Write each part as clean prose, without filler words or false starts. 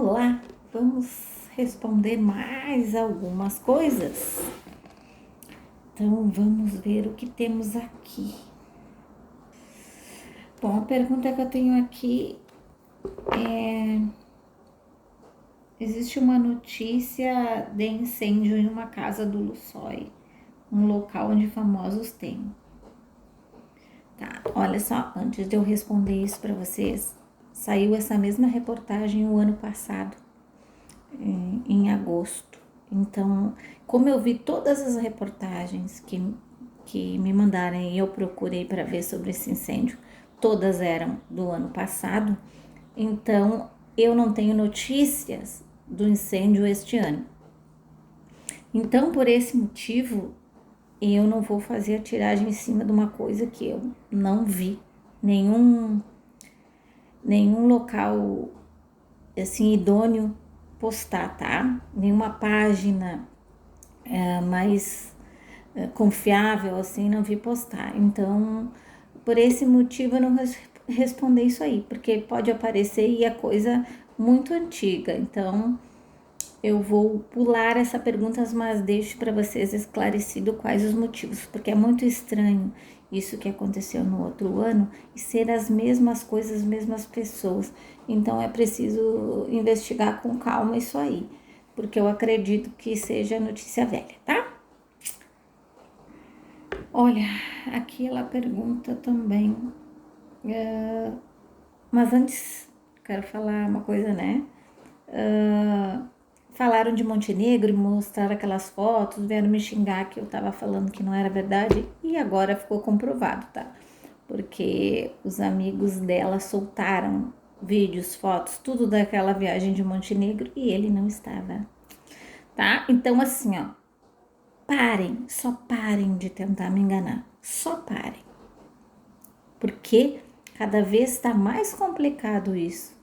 vamos lá, vamos responder mais algumas coisas. Então, vamos ver o que temos aqui. Bom, a pergunta que eu tenho aqui é: existe uma notícia de incêndio em uma casa do Luxói, um local onde famosos têm. Tá, olha só, antes de eu responder isso para vocês, saiu essa mesma reportagem o ano passado, em agosto. Então, como eu vi todas as reportagens que me mandaram e eu procurei para ver sobre esse incêndio, todas eram do ano passado, então eu não tenho notícias do incêndio este ano. Então, por esse motivo, eu não vou fazer a tiragem em cima de uma coisa que eu não vi nenhum local assim idôneo postar, tá? Nenhuma página mais confiável assim não vi postar. Então, por esse motivo eu não respondi isso aí, porque pode aparecer e é coisa muito antiga. Então, eu vou pular essa pergunta, mas deixo para vocês esclarecido quais os motivos, porque é muito estranho isso que aconteceu no outro ano e ser as mesmas coisas, as mesmas pessoas. Então é preciso investigar com calma isso aí, porque eu acredito que seja notícia velha, tá? Olha, aqui ela pergunta também, mas antes quero falar uma coisa, né? Falaram de Montenegro e mostraram aquelas fotos, vieram me xingar que eu tava falando que não era verdade e agora ficou comprovado, tá? Porque os amigos dela soltaram vídeos, fotos, tudo daquela viagem de Montenegro e ele não estava, tá? Então, assim, ó, parem, só parem de tentar me enganar, só parem, porque cada vez está mais complicado isso.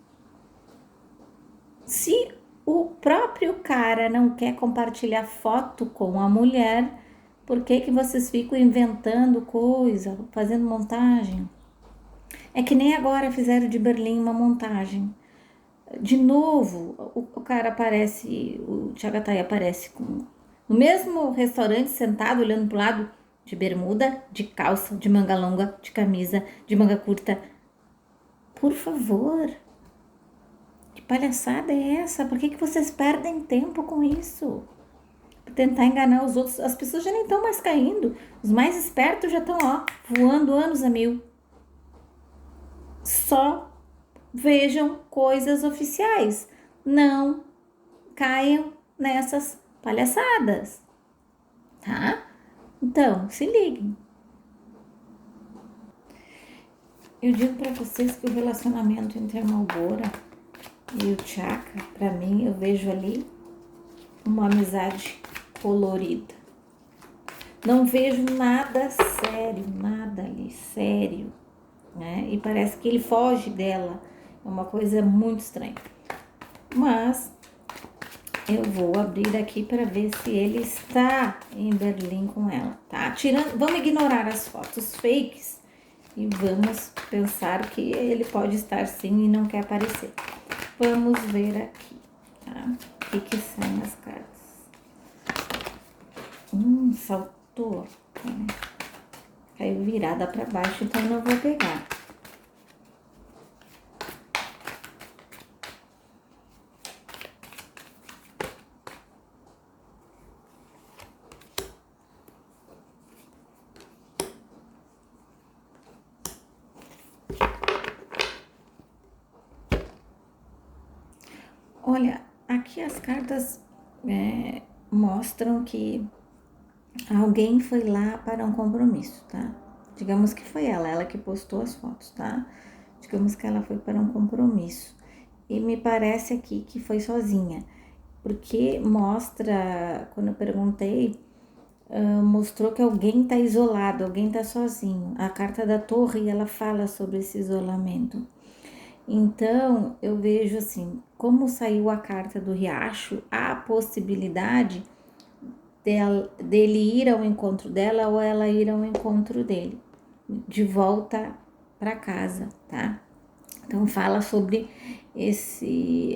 Se o próprio cara não quer compartilhar foto com a mulher, por que vocês ficam inventando coisa, fazendo montagem? É que nem agora fizeram de Berlim uma montagem. De novo, o cara aparece, o Tchagatai aparece no mesmo restaurante, sentado, olhando pro lado, de bermuda, de calça, de manga longa, de camisa, de manga curta. Por favor, que palhaçada é essa? Por que vocês perdem tempo com isso? Pra tentar enganar os outros. As pessoas já nem estão mais caindo. Os mais espertos já estão, ó, voando anos a mil. Só vejam coisas oficiais. Não caiam nessas palhaçadas, tá? Então, se liguem. Eu digo para vocês que o relacionamento entre a Malbora e o Tchaka, para mim, eu vejo ali uma amizade colorida. Não vejo nada sério, nada ali sério, né? E parece que ele foge dela. É uma coisa muito estranha. Mas eu vou abrir aqui para ver se ele está em Berlim com ela, tá? Vamos ignorar as fotos fakes e vamos pensar que ele pode estar sim e não quer aparecer. Vamos ver aqui, tá? O que são as cartas? Saltou. Caiu virada para baixo, então não vou pegar. Olha, aqui as cartas mostram que alguém foi lá para um compromisso, tá? Digamos que foi ela que postou as fotos, tá? Digamos que ela foi para um compromisso. E me parece aqui que foi sozinha, porque mostra, quando eu perguntei, mostrou que alguém tá isolado, alguém tá sozinho. A carta da torre, ela fala sobre esse isolamento. Então, eu vejo assim, como saiu a carta do riacho, há a possibilidade dele ir ao encontro dela ou ela ir ao encontro dele, de volta para casa, tá? Então fala sobre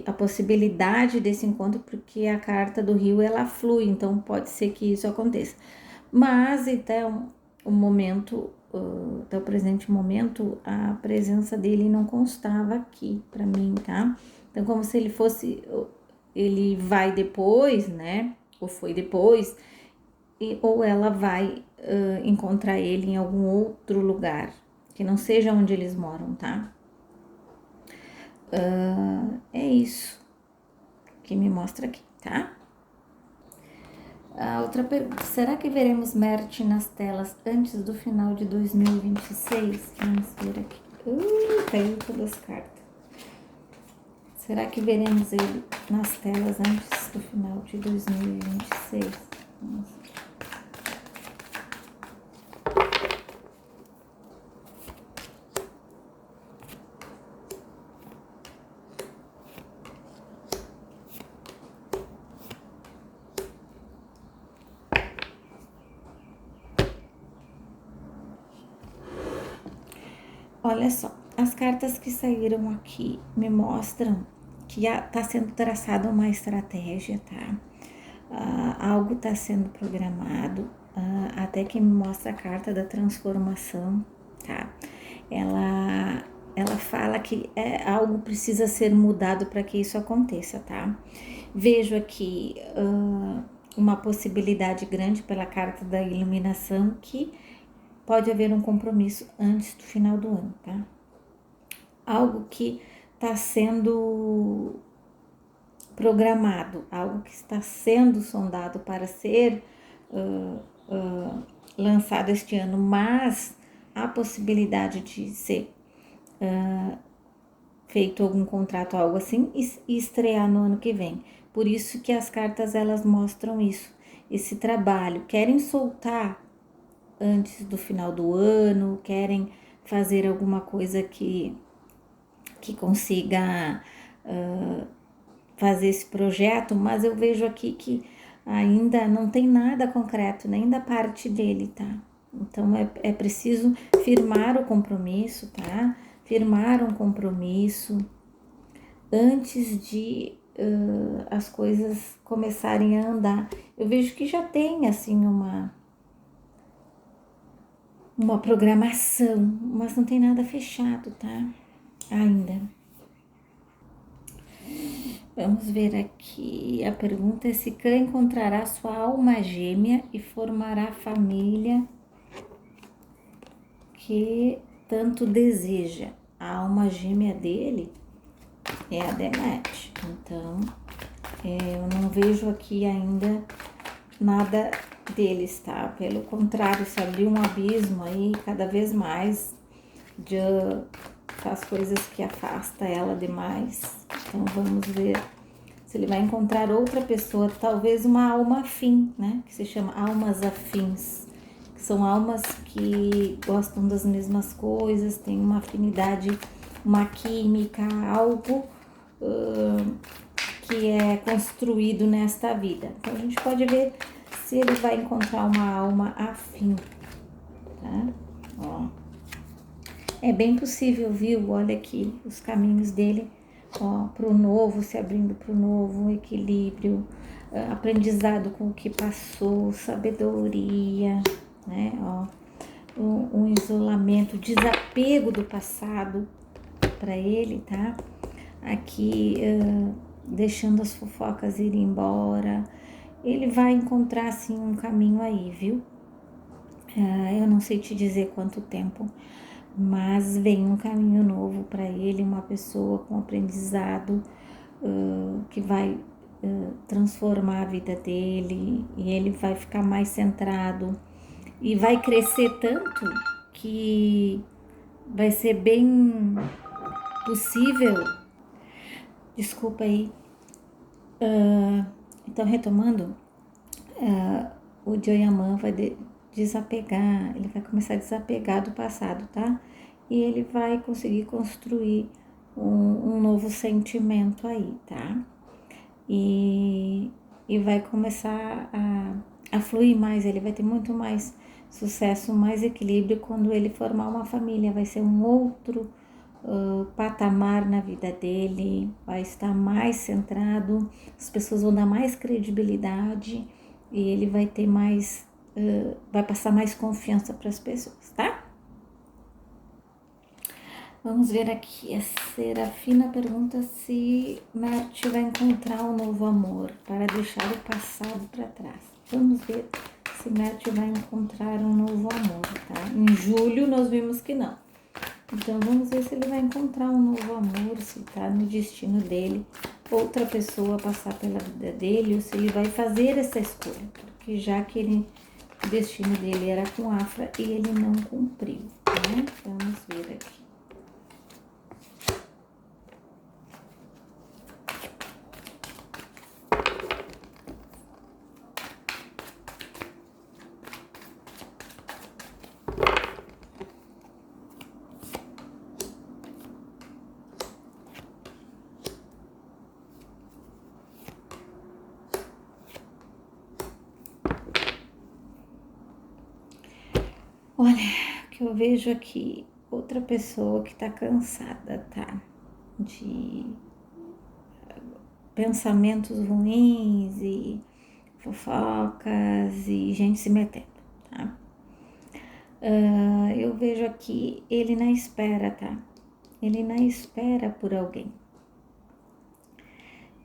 a possibilidade desse encontro, porque a carta do rio ela flui, então pode ser que isso aconteça. Mas então o momento, até o presente momento, a presença dele não constava aqui para mim, tá? Então como se ele fosse, ele vai depois, né? Ou foi depois, ou ela vai encontrar ele em algum outro lugar, que não seja onde eles moram, tá? É isso que me mostra aqui, tá? A outra pergunta, será que veremos Mert nas telas antes do final de 2026? Vamos ver aqui. Caiu todas as cartas. Será que veremos ele nas telas antes do final de 2026? Vamos ver. Olha só, as cartas que saíram aqui me mostram que está sendo traçada uma estratégia, tá? Algo está sendo programado, até que me mostra a carta da transformação, tá? Ela fala que algo precisa ser mudado para que isso aconteça, tá? Vejo aqui uma possibilidade grande pela carta da iluminação que pode haver um compromisso antes do final do ano, tá? Algo que está sendo programado, algo que está sendo sondado para ser lançado este ano, mas há possibilidade de ser feito algum contrato, algo assim, e estrear no ano que vem. Por isso que as cartas elas mostram isso, esse trabalho. Querem soltar antes do final do ano, querem fazer alguma coisa que consiga fazer esse projeto, mas eu vejo aqui que ainda não tem nada concreto, nem da parte dele, tá? Então é preciso firmar o compromisso, tá? Firmar um compromisso antes de as coisas começarem a andar. Eu vejo que já tem assim uma programação, mas não tem nada fechado, tá? Ainda. Vamos ver aqui. A pergunta é se Cã encontrará sua alma gêmea e formará a família que tanto deseja. A alma gêmea dele é a Demet. Então, eu não vejo aqui ainda nada deles, tá? Pelo contrário, se abriu um abismo aí, cada vez mais faz coisas que afasta ela demais. Então, vamos ver se ele vai encontrar outra pessoa, talvez uma alma afim, né? Que se chama almas afins, que são almas que gostam das mesmas coisas, têm uma afinidade, uma química, algo que é construído nesta vida. Então a gente pode ver se ele vai encontrar uma alma afim, tá? Ó. É bem possível, viu? Olha aqui os caminhos dele, ó, pro novo, se abrindo pro novo, equilíbrio, aprendizado com o que passou, sabedoria, né? Ó, um isolamento, desapego do passado para ele, tá? Aqui, deixando as fofocas ir embora, ele vai encontrar, assim, um caminho aí, viu? Eu não sei te dizer quanto tempo, mas vem um caminho novo para ele, uma pessoa com aprendizado que vai transformar a vida dele, e ele vai ficar mais centrado e vai crescer tanto que vai ser bem possível. Desculpa aí. Então, retomando, o Joyaman vai desapegar, ele vai começar a desapegar do passado, tá? E ele vai conseguir construir um novo sentimento aí, tá? E vai começar a fluir mais, ele vai ter muito mais sucesso, mais equilíbrio quando ele formar uma família, vai ser um outro patamar na vida dele, vai estar mais centrado, as pessoas vão dar mais credibilidade e ele vai ter mais, vai passar mais confiança para as pessoas, tá? Vamos ver aqui, a Serafina pergunta se Marte vai encontrar um novo amor para deixar o passado para trás. Vamos ver se Marte vai encontrar um novo amor, tá? Em julho nós vimos que não. Então vamos ver se ele vai encontrar um novo amor, se tá no destino dele, outra pessoa passar pela vida dele, ou se ele vai fazer essa escolha, porque já que o destino dele era com Afra e ele não cumpriu, né? Vamos ver aqui. Olha, o que eu vejo aqui, outra pessoa que tá cansada, tá? De pensamentos ruins e fofocas e gente se metendo, tá? Eu vejo aqui ele na espera, tá? Ele na espera por alguém.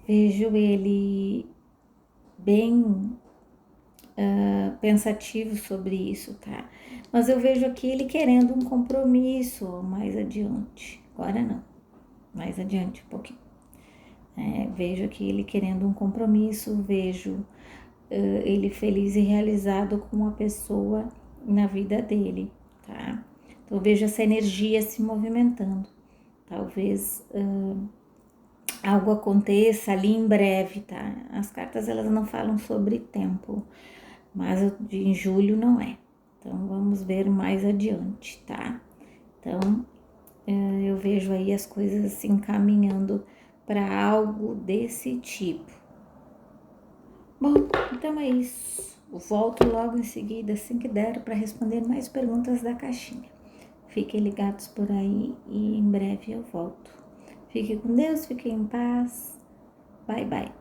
Vejo ele bem pensativo sobre isso, tá? Mas eu vejo aqui ele querendo um compromisso mais adiante. Agora não, mais adiante um pouquinho. Vejo aqui ele querendo um compromisso, vejo ele feliz e realizado com uma pessoa na vida dele, tá? Então eu vejo essa energia se movimentando. Talvez algo aconteça ali em breve, tá? As cartas elas não falam sobre tempo, mas em julho não é. Então vamos ver mais adiante, tá? Então eu vejo aí as coisas se encaminhando para algo desse tipo. Bom, então é isso. Eu volto logo em seguida, assim que der, para responder mais perguntas da caixinha. Fiquem ligados por aí e em breve eu volto. Fique com Deus, fiquem em paz. Bye, bye.